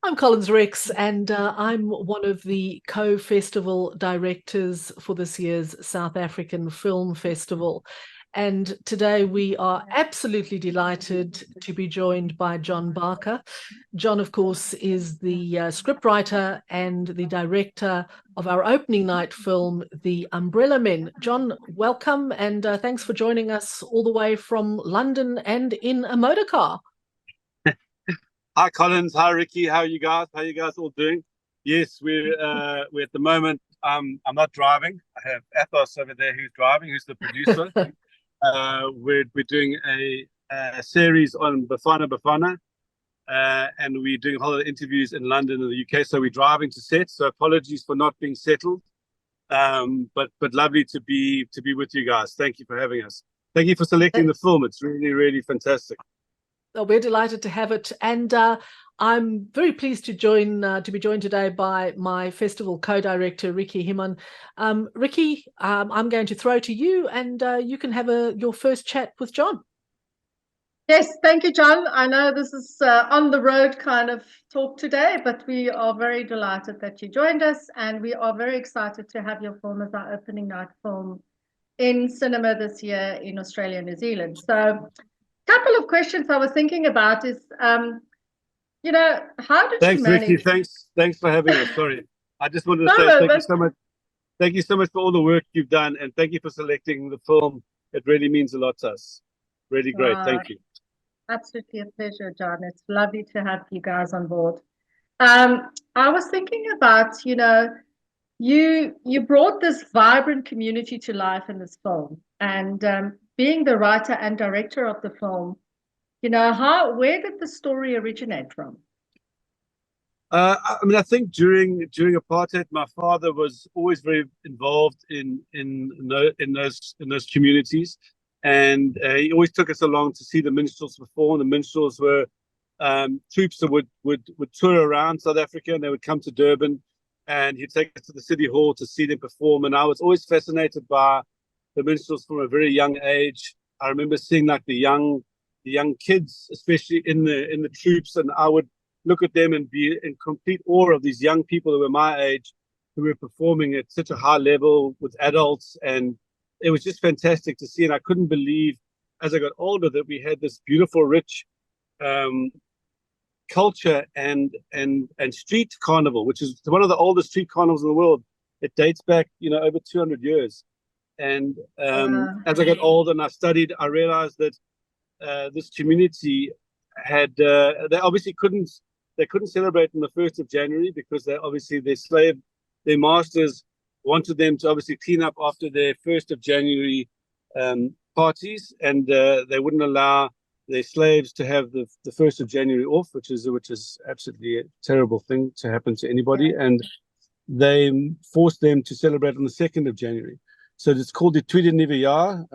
I'm Collins Rex, and I'm one of the co-festival directors for this year's South African Film Festival. And today we are absolutely delighted to be joined by John Barker. John, of course, is the scriptwriter and the director of our opening night film, The Umbrella Men. John, welcome, and thanks for joining us all the way from London and in a motor car. Hi Collins, hi Ricky, how are you guys? How are you guys all doing? Yes, we're at the moment. I'm not driving. I have Athos over there who's driving, who's the producer. We're doing a series on Bafana, and we're doing a whole lot of interviews in London and the UK. So we're driving to set. So apologies for not being settled. But lovely to be with you guys. Thank you for having us. Thank you for selecting the film. It's really fantastic. Oh, we're delighted to have it, and I'm very pleased to be joined today by my festival co-director Ricky Himon. Ricky, I'm going to throw to you, and you can have your first chat with John. Yes, thank you, John. I know this is on the road kind of talk today, but we are very delighted that you joined us, and we are very excited to have your film as our opening night film in cinema this year in Australia and New Zealand. So, couple of questions I was thinking about is, how did you manage? Ricky. Thanks for having us. Sorry, I just wanted to say thank you so much. Thank you so much for all the work you've done, and thank you for selecting the film. It really means a lot to us. Really great. Thank you. Absolutely a pleasure, John. It's lovely to have you guys on board. I was thinking about, you brought this vibrant community to life in this film, and being the writer and director of the film, where did the story originate from? I think during apartheid, my father was always very involved in those communities, and he always took us along to see the minstrels perform. The minstrels were troops that would tour around South Africa, and they would come to Durban, and he'd take us to the city hall to see them perform. And I was always fascinated by the minstrels from a very young age. I remember seeing like the young kids, especially in the troops, and I would look at them and be in complete awe of these young people who were my age, who were performing at such a high level with adults, and it was just fantastic to see. And I couldn't believe, as I got older, that we had this beautiful, rich culture and street carnival, which is one of the oldest street carnivals in the world. It dates back, over 200 years. And as I got older and I studied, I realized that this community had they obviously couldn't celebrate on the 1st of January because their masters wanted them to obviously clean up after their 1st of January parties, and they wouldn't allow their slaves to have the 1st of January off, which is absolutely a terrible thing to happen to anybody. And they forced them to celebrate on the 2nd of January. So it's called the Tweede Nuwe Jaar.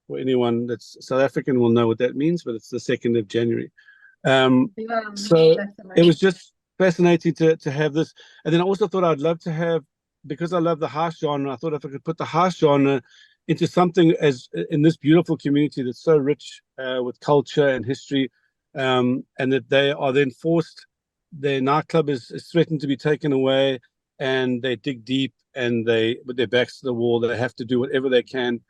For anyone that's South African will know what that means, but it's the 2nd of January. So it was just fascinating to have this. And then I also thought I'd love to have, because I love the harsh genre, I thought if I could put the harsh genre into something as in this beautiful community that's so rich with culture and history, and that they are then forced, their nightclub is threatened to be taken away, and they dig deep, and with their backs to the wall, they have to do whatever they can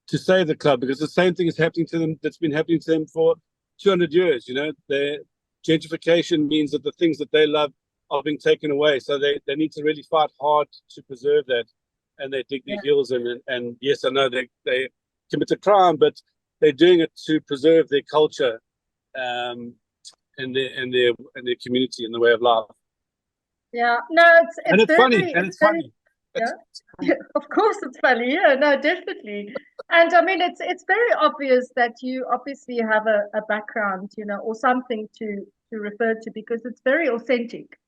to save the club, because the same thing is happening to them that's been happening to them for 200 years. Their gentrification means that the things that they love are being taken away, so they need to really fight hard to preserve that, and they dig their heels in. And yes, I know they commit a crime, but they're doing it to preserve their culture, and their community and the way of life. Yeah, no, it's funny. Yeah, of course it's funny. Yeah, no, definitely. And I mean, it's very obvious that you obviously have a background, or something to refer to, because it's very authentic,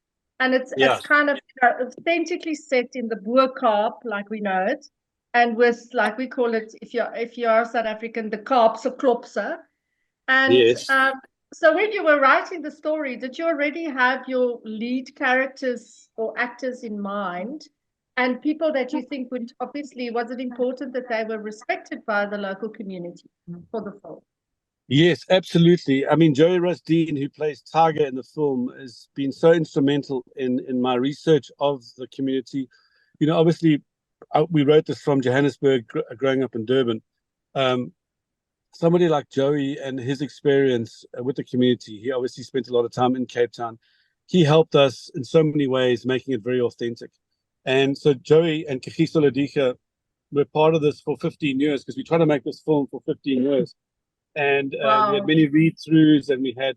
and it's kind of authentically set in the Boerkaap, like we know it, and with, like we call it, if you are South African, the Kaapse klopse. And yes. So when you were writing the story, did you already have your lead characters or actors in mind? And people that you think was it important that they were respected by the local community for the film? Yes, absolutely. I mean, Joey Rusdeen, who plays Tiger in the film, has been so instrumental in my research of the community. You know, obviously, we wrote this from Johannesburg, growing up in Durban. Um, Somebody like Joey and his experience with the community, he obviously spent a lot of time in Cape Town. He helped us in so many ways, making it very authentic. And so Joey and Kagiso Ladiga were part of this for 15 years because we tried to make this film for 15 years. And we had Wow. many read-throughs, and we had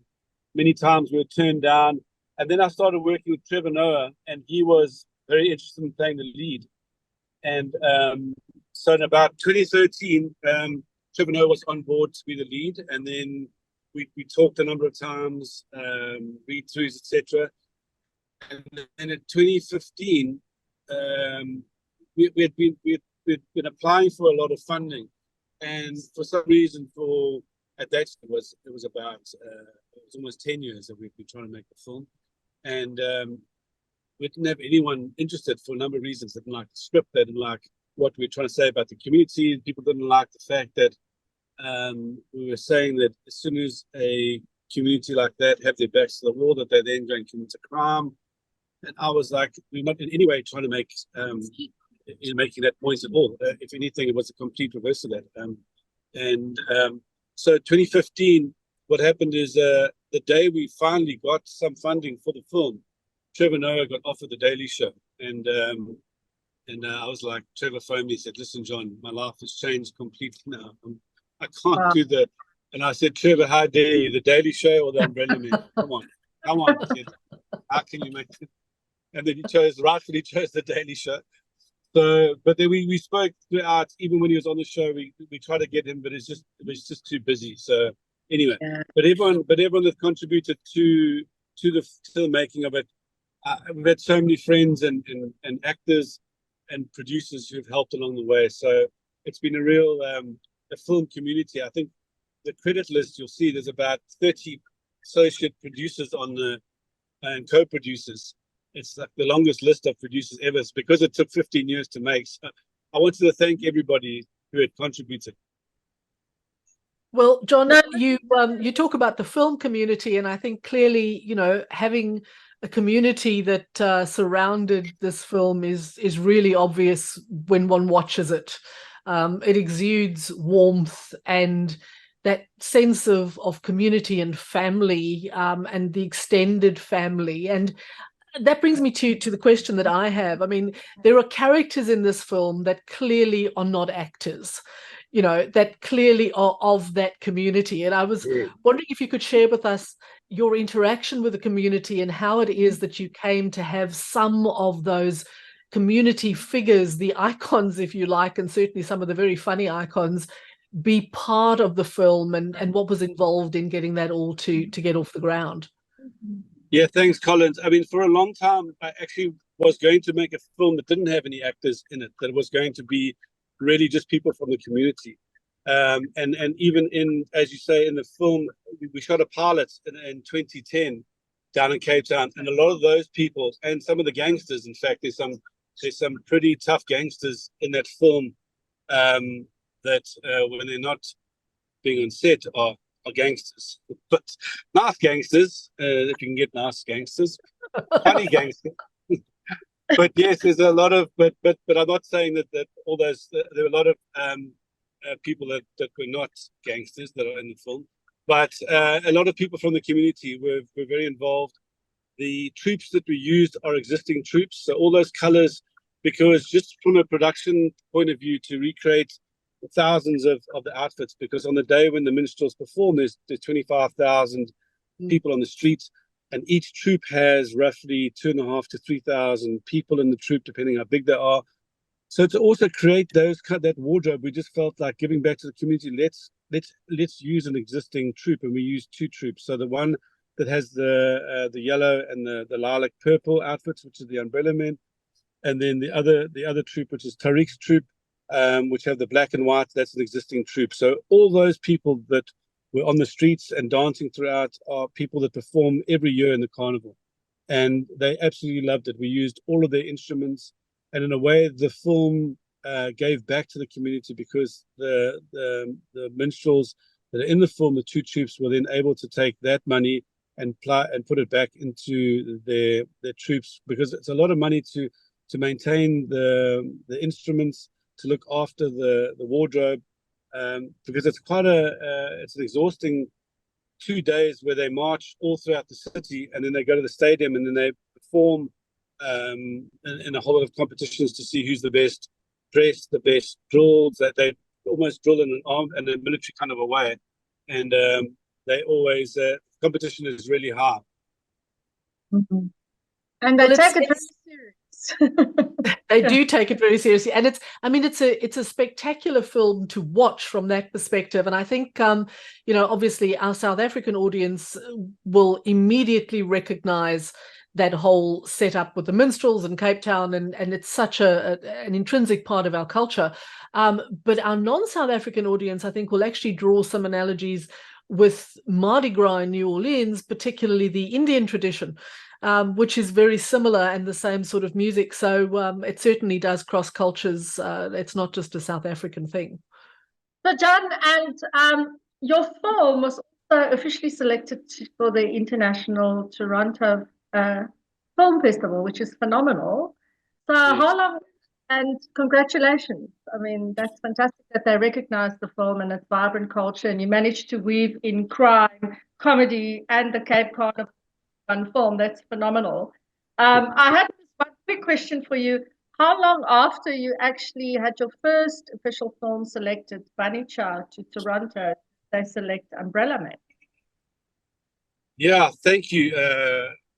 many times we were turned down. And then I started working with Trevor Noah, and he was very interested in playing the lead. And so in about 2013, Trevor Noah was on board to be the lead, and then we talked a number of times, read-throughs, etc. And then in 2015, we'd been applying for a lot of funding, and for some reason, at that time, it was almost 10 years that we've been trying to make the film, and we didn't have anyone interested for a number of reasons. They didn't like the script, they didn't like what we were trying to say about the community. People didn't like the fact that we were saying that as soon as a community like that have their backs to the wall, that they're then going to commit a crime. And I was like, we're not in any way trying to make in making that point at all. If anything, it was a complete reverse of that. So 2015, what happened is the day we finally got some funding for the film, Trevor Noah got offered the Daily Show, and I was like, Trevor phoned me, said, "Listen, John, my life has changed completely now. I can't do that." And I said, "Trevor, how dare you? The Daily Show or the Umbrella Man? Come on." He said, "How can you make it?" And then rightfully chose the Daily Show. So, but then we spoke throughout. Even when he was on the show, we tried to get him, but it was just too busy. So anyway, but everyone that contributed to the making of it. We've had so many friends and actors and producers who've helped along the way. So it's been a real a film community. I think the credit list, you'll see there's about 30 associate producers on and co-producers. It's like the longest list of producers ever. It's because it took 15 years to make. So I wanted to thank everybody who had contributed. Well, John, you talk about the film community, and I think clearly, you know, having a community that surrounded this film is really obvious when one watches it. It exudes warmth and that sense of community and family, and the extended family. And that brings me to the question that I have. I mean, there are characters in this film that clearly are not actors, you know, that clearly are of that community. And I was wondering if you could share with us your interaction with the community and how it is that you came to have some of those community figures, the icons, if you like, and certainly some of the very funny icons, be part of the film, and what was involved in getting that all to get off the ground. Yeah, thanks, Collins. I mean, for a long time, I actually was going to make a film that didn't have any actors in it, that it was going to be really just people from the community. And even in, as you say, in the film, we shot a pilot in 2010 down in Cape Town, and a lot of those people, and some of the gangsters, in fact, there's some pretty tough gangsters in that film that when they're not being on set are gangsters, but nice gangsters, if you can get nice gangsters, funny gangsters. But yes, there's a lot of, but I'm not saying that all those, there are a lot of people that were not gangsters that are in the film, but a lot of people from the community were very involved. The troops that we used are existing troops, so all those colors, because just from a production point of view, to recreate thousands of the outfits, because on the day when the minstrels perform, there's 25,000 people on the streets, and each troop has roughly 2,500 to 3,000 people in the troop, depending how big they are. So to also create that wardrobe, we just felt like giving back to the community. Let's use an existing troop, and we used two troops. So the one that has the yellow and the lilac purple outfits, which is the Umbrella Men, and then the other troop, which is Tariq's troop, which have the black and white, that's an existing troop. So all those people that were on the streets and dancing throughout are people that perform every year in the carnival. And they absolutely loved it. We used all of their instruments. And in a way, the film gave back to the community, because the minstrels that are in the film, the two troops, were then able to take that money and put it back into their troops, because it's a lot of money to maintain the instruments, to look after the wardrobe, because it's quite it's an exhausting 2 days where they march all throughout the city, and then they go to the stadium, and then they perform in a whole lot of competitions to see who's the best dressed, the best drilled. That they almost drill in an armed and a military kind of a way, and they always competition is really hard. Mm-hmm. And they take it very serious. They do take it very seriously, and it's a spectacular film to watch from that perspective. And I think obviously our South African audience will immediately recognize that whole setup with the minstrels in Cape Town, and it's such an intrinsic part of our culture. But our non-South African audience, I think, will actually draw some analogies with Mardi Gras in New Orleans, particularly the Indian tradition, which is very similar and the same sort of music. So it certainly does cross cultures. It's not just a South African thing. So, John, and your film was also officially selected for the International Toronto Film Festival, which is phenomenal. So, yes. How long? And congratulations. I mean, that's fantastic that they recognize the film and its vibrant culture, and you managed to weave in crime, comedy, and the Cape Carnival one film. That's phenomenal. I had one quick question for you. How long after you actually had your first official film selected, Bunny Chow, to Toronto, they select Umbrella Man? Yeah, thank you,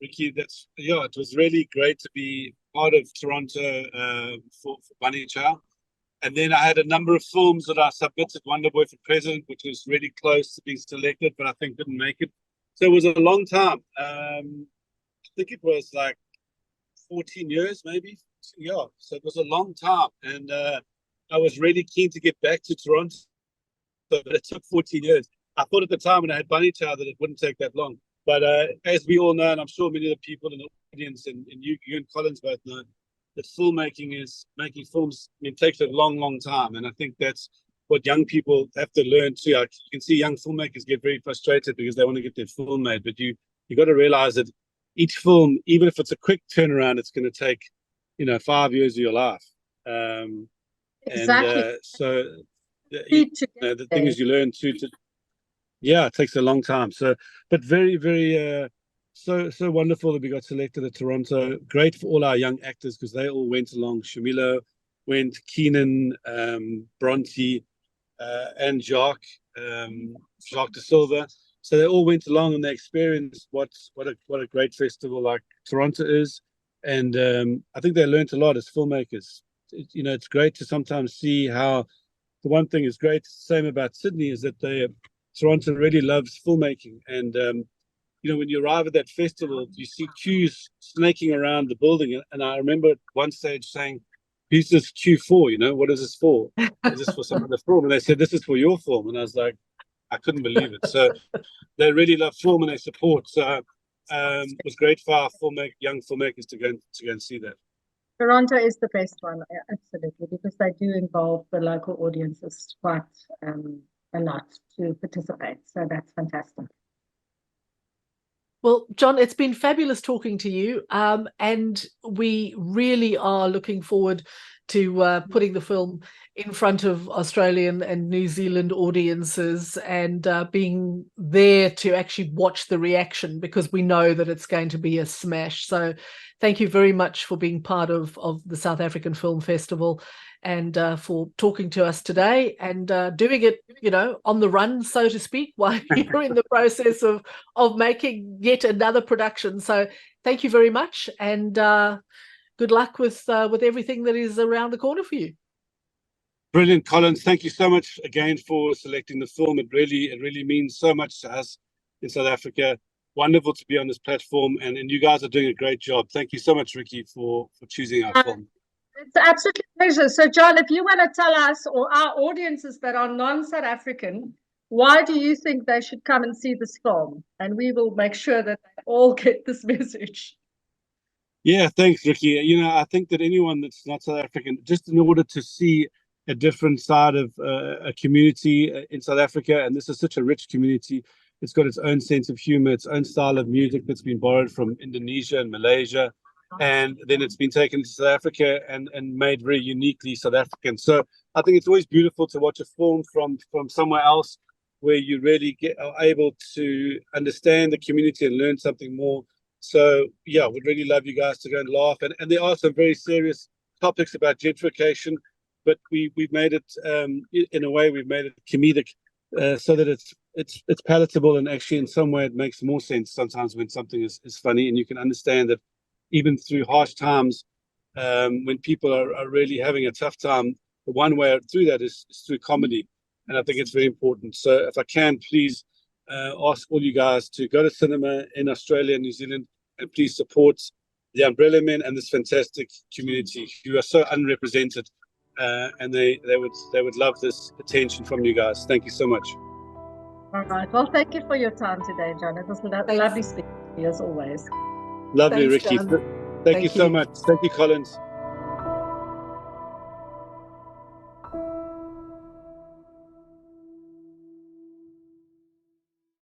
Ricky. It was really great to be part of Toronto for Bunny Chow. And then I had a number of films that I submitted, Wonder Boy for President, which was really close to being selected, but I think didn't make it. So it was a long time. I think it was like 14 years, maybe. Yeah, so it was a long time. And I was really keen to get back to Toronto, but it took 14 years. I thought at the time when I had Bunny Chow that it wouldn't take that long. But as we all know, and I'm sure many of the people in the audience, and you and Collins both know, that making films, it takes a long, long time. And I think that's what young people have to learn too. You can see young filmmakers get very frustrated because they want to get their film made. But you got to realize that each film, even if it's a quick turnaround, it's going to take, 5 years of your life. Exactly. And so the thing is you learn to yeah, it takes a long time. So, but very, very, so wonderful that we got selected at Toronto. Great for all our young actors because they all went along. Shamilo went, Keenan, Bronte, and Jacques de Silva. So they all went along and they experienced what a great festival like Toronto is. And I think they learned a lot as filmmakers. It's great to sometimes see how the one thing is great. Same about Sydney is that Toronto really loves filmmaking, and when you arrive at that festival, you see queues snaking around the building. And I remember at one stage saying, "Who's this queue for? What is this for? Is this for some of the film?" And they said, "This is for your film." And I was like, I couldn't believe it. So they really love film and they support. So it was great for our young filmmakers to go and see that. Toronto is the best one, absolutely, because they do involve the local audiences quite a lot to participate. So that's fantastic. Well, John, it's been fabulous talking to you. And we really are looking forward to putting the film in front of Australian and New Zealand audiences and being there to actually watch the reaction, because we know that it's going to be a smash. So thank you very much for being part of the South African Film Festival and for talking to us today and doing it, on the run, so to speak, while you're in the process of making yet another production. So thank you very much, and good luck with everything that is around the corner for you. Brilliant, Collins. Thank you so much again for selecting the film. It really means so much to us in South Africa. Wonderful to be on this platform, and you guys are doing a great job. Thank you so much, Ricky, for choosing our film. It's an absolute pleasure. So, John, if you want to tell us or our audiences that are non-South African, why do you think they should come and see this film? And we will make sure that they all get this message. Yeah, thanks, Ricky. I think that anyone that's not South African, just in order to see a different side of a community in South Africa. And this is such a rich community. It's got its own sense of humor, its own style of music that's been borrowed from Indonesia and Malaysia. And then it's been taken to South Africa and made very uniquely South African. So I think it's always beautiful to watch a film from somewhere else where you really are able to understand the community and learn something more. So yeah, we'd really love you guys to go and laugh. And there are some very serious topics about gentrification, but we've made it in a way, we've made it comedic so that it's palatable, and actually in some way it makes more sense sometimes when something is funny, and you can understand that even through harsh times, when people are really having a tough time, the one way through that is through comedy. And I think it's very important. So if I can, please ask all you guys to go to cinema in Australia and New Zealand, and please support the Umbrella Men and this fantastic community who are so unrepresented, and they would love this attention from you guys. Thank you so much. All right. Well, thank you for your time today, John. It was lovely speaking to you as always. Lovely, Thanks, Ricky. John. Thank you so much. Thank you, Collins.